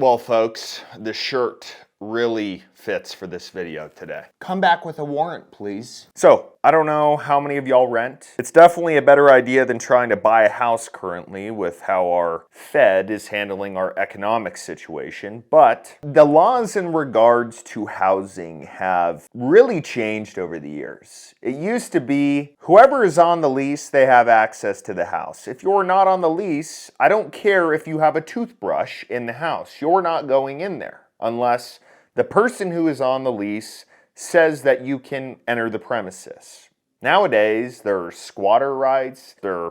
Well, folks, the shirt really fits for this video today. Come back with a warrant, please. So, I don't know how many of y'all rent. It's definitely a better idea than trying to buy a house currently with how our Fed is handling our economic situation. But the laws in regards to housing have really changed over the years. It used to be whoever is on the lease, they have access to the house. If you're not on the lease, I don't care if you have a toothbrush in the house. You're not going in there unless the person who is on the lease says that you can enter the premises. Nowadays, there are squatter rights. They're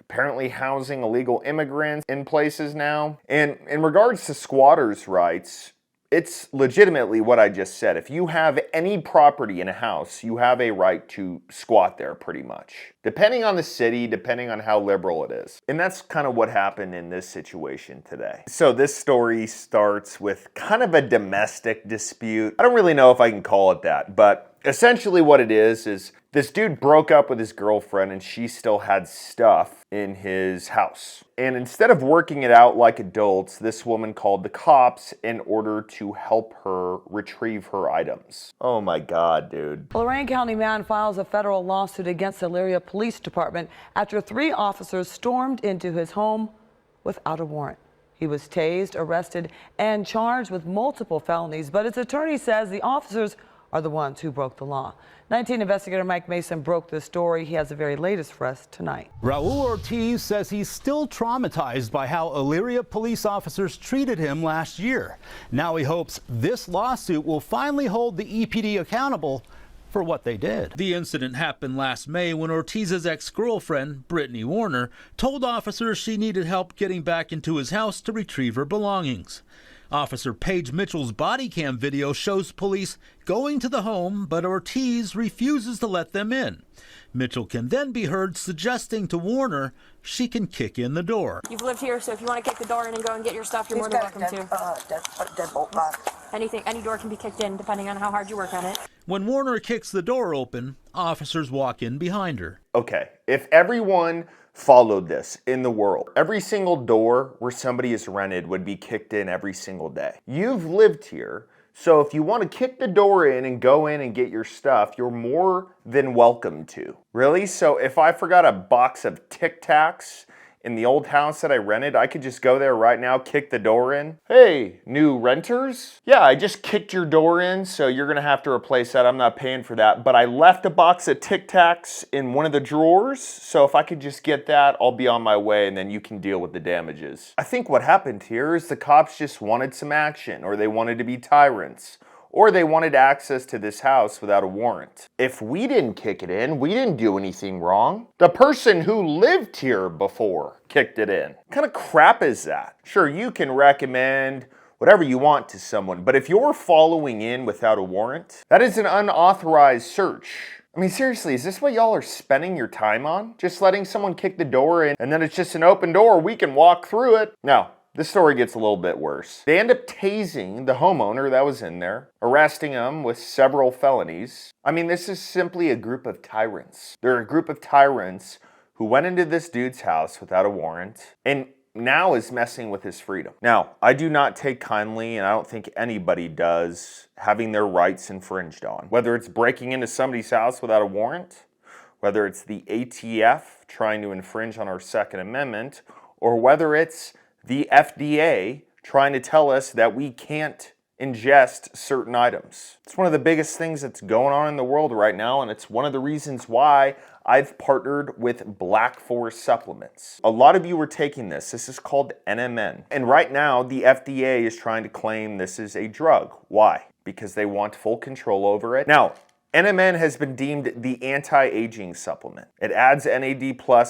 apparently housing illegal immigrants in places now. And in regards to squatters' rights, it's legitimately what I just said. If you have any property in a house, you have a right to squat there pretty much. Depending on the city, depending on how liberal it is. And that's kind of what happened in this situation today. So this story starts with kind of a domestic dispute. I don't really know if I can call it that, but essentially what it is this dude broke up with his girlfriend and she still had stuff in his house. And instead of working it out like adults, this woman called the cops in order to help her retrieve her items. Oh my God, dude. A Lorain County man files a federal lawsuit against the Elyria Police Department after 3 officers stormed into his home without a warrant. He was tased, arrested, and charged with multiple felonies, but his attorney says the officers are the ones who broke the law. 19 investigator Mike Mason broke this story. He has the very latest for us tonight. Raul Ortiz says he's still traumatized by how Elyria police officers treated him last year. Now he hopes this lawsuit will finally hold the EPD accountable for what they did. The incident happened last May when Ortiz's ex-girlfriend, Brittany Warner, told officers she needed help getting back into his house to retrieve her belongings. Officer Paige Mitchell's body cam video shows police going to the home, but Ortiz refuses to let them in. Mitchell can then be heard suggesting to Warner she can kick in the door. You've lived here, so if you want to kick the door in and go and get your stuff, you're more than welcome to. Deadbolt lock. Any door can be kicked in, depending on how hard you work on it. When Warner kicks the door open, officers walk in behind her. Okay, if everyone followed this in the world, every single door where somebody is rented would be kicked in every single day. You've lived here, so if you want to kick the door in and go in and get your stuff, you're more than welcome to. Really? So if I forgot a box of Tic Tacs in the old house that I rented, I could just go there right now, kick the door in. Hey, new renters? Yeah, I just kicked your door in, so you're gonna have to replace that. I'm not paying for that. But I left a box of Tic Tacs in one of the drawers, so if I could just get that, I'll be on my way and then you can deal with the damages. I think what happened here is the cops just wanted some action, or they wanted to be tyrants, or they wanted access to this house without a warrant. If we didn't kick it in, we didn't do anything wrong. The person who lived here before kicked it in. What kind of crap is that? Sure, you can recommend whatever you want to someone, but if you're following in without a warrant, that is an unauthorized search. I mean, seriously, is this what y'all are spending your time on? Just letting someone kick the door in and then it's just an open door, we can walk through it? No. This story gets a little bit worse. They end up tasing the homeowner that was in there, arresting him with several felonies. I mean, this is simply a group of tyrants. They're a group of tyrants who went into this dude's house without a warrant and now is messing with his freedom. Now, I do not take kindly, and I don't think anybody does, having their rights infringed on. Whether it's breaking into somebody's house without a warrant, whether it's the ATF trying to infringe on our Second Amendment, or whether it's the FDA trying to tell us that we can't ingest certain items. It's one of the biggest things that's going on in the world right now, and it's one of the reasons why I've partnered with Black Forest Supplements. A lot of you are taking this. This is called NMN. And right now, the FDA is trying to claim this is a drug. Why? Because they want full control over it. Now, NMN has been deemed the anti-aging supplement. It adds NAD+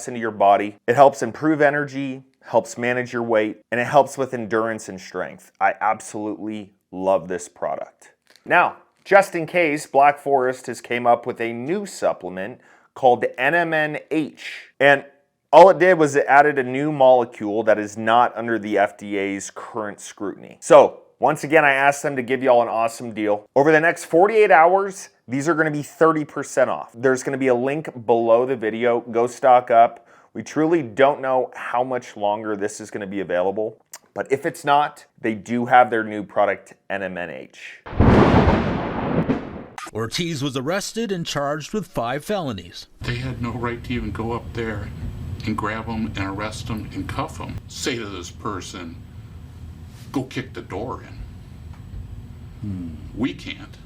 into your body. It helps improve energy, helps manage your weight, and it helps with endurance and strength. I absolutely love this product. Now, just in case, Black Forest has came up with a new supplement called NMNH. And all it did was it added a new molecule that is not under the FDA's current scrutiny. So, once again, I asked them to give y'all an awesome deal. Over the next 48 hours, these are gonna be 30% off. There's gonna be a link below the video. Go stock up. We truly don't know how much longer this is gonna be available, But if it's not, they do have their new product, NMNH. Ortiz was arrested and charged with 5 felonies. They had no right to even go up there and grab them and arrest them and cuff them. Say to this person, go kick the door in. We can't.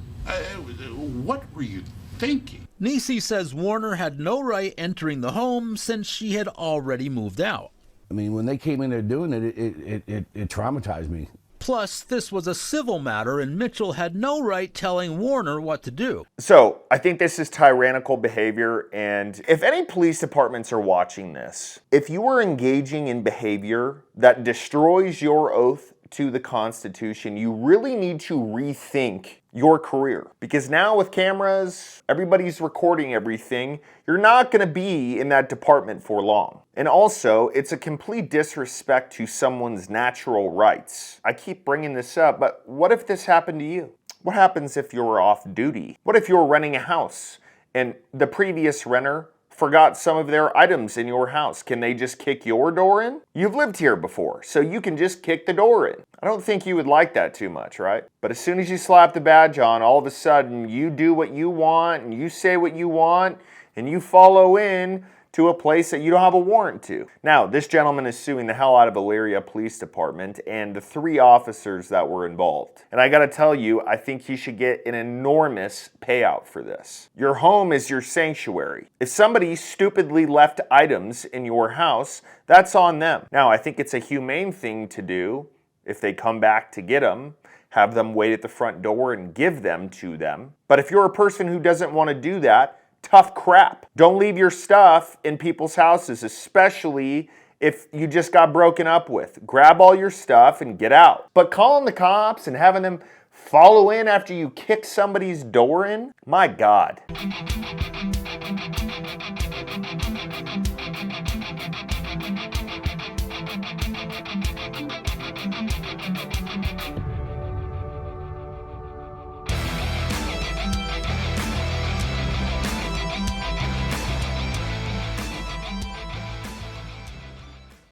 What were you thinking? Nisi says Warner had no right entering the home since she had already moved out. I mean, when they came in there doing it, it traumatized me. Plus, this was a civil matter and Mitchell had no right telling Warner what to do. So I think this is tyrannical behavior, and if any police departments are watching this, if you are engaging in behavior that destroys your oath to the Constitution, you really need to rethink your career. Because now with cameras, everybody's recording everything, you're not going to be in that department for long. And also, it's a complete disrespect to someone's natural rights. I keep bringing this up, but what if this happened to you? What happens if you're off duty? What if you're renting a house and the previous renter forgot some of their items in your house? Can they just kick your door in? You've lived here before, so you can just kick the door in. I don't think you would like that too much, right? But as soon as you slap the badge on, all of a sudden you do what you want and you say what you want and you follow in to a place that you don't have a warrant to. Now, this gentleman is suing the hell out of Elyria Police Department and the 3 officers that were involved. And I gotta tell you, I think he should get an enormous payout for this. Your home is your sanctuary. If somebody stupidly left items in your house, that's on them. Now, I think it's a humane thing to do if they come back to get them, have them wait at the front door and give them to them. But if you're a person who doesn't want to do that, tough crap. Don't leave your stuff in people's houses, especially if you just got broken up with. Grab all your stuff and get out. But calling the cops and having them follow in after you kick somebody's door in? My God.